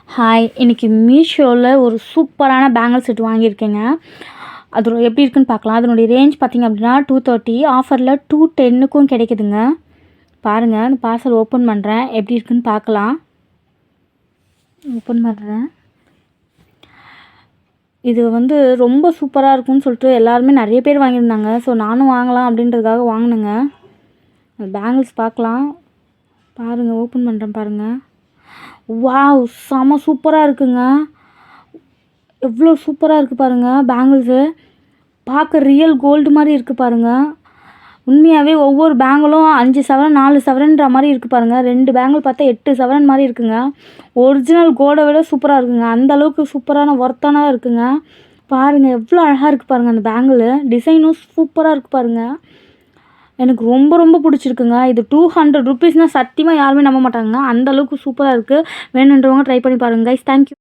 Hi! இன்னைக்கு மீஷோல ஒரு சூப்பரான பேங்கிள் செட் வாங்கியிருக்கேங்க. அது எப்படி இருக்குன்னு பார்க்கலாம். அதனுடைய ரேஞ்ச் பார்த்தீங்க அப்படின்னா 230 ஆஃபரில் 210க்கும் கிடைக்குதுங்க. பாருங்க, அந்த பார்சல் ஓப்பன் பண்ணுறேன். எப்படி இருக்குன்னு பார்க்கலாம். ஓப்பன் பண்ணுறேன். இது ரொம்ப சூப்பராக இருக்கும்னு சொல்லிட்டு எல்லாருமே நிறைய பேர் வாங்கியிருந்தாங்க. ஸோ நானும் வாங்கலாம் அப்படின்றதுக்காக வாங்கினேங்க. பேங்கிள்ஸ் பார்க்கலாம். பாருங்கள், ஓப்பன் பண்ணுறேன் பாருங்கள். வாவ்! செம சூப்பராக இருக்குங்க. எவ்வளோ சூப்பராக இருக்குது பாருங்கள் பேங்கிள்ஸு. பார்க்க ரியல் கோல்டு மாதிரி இருக்குது பாருங்கள். உண்மையாகவே ஒவ்வொரு பேங்கிளும் 5 சவரன் 4 சவரன்ற மாதிரி இருக்குது பாருங்கள். 2 பேங்கிள் பார்த்தா 8 சவரன் மாதிரி இருக்குங்க. ஒரிஜினல் கோல்டை விட சூப்பராக இருக்குங்க. அந்த அளவுக்கு சூப்பரான ஒர்த்தானதாக இருக்குங்க. பாருங்கள் எவ்வளோ அழகாக இருக்குது பாருங்கள் அந்த பேங்கிள். டிசைனும் சூப்பராக இருக்குது பாருங்கள். எனக்கு ரொம்ப ரொம்ப பிடிச்சிருக்குங்க. இது 200 ருபீஸ்னால் சத்தியமாக யாருமே நம்ப மாட்டாங்க. அந்த அளவுக்கு சூப்பராக இருக்குது. வேணுன்றவங்க ட்ரை பண்ணி பாருங்கள் கைஸ். தேங்க்யூ.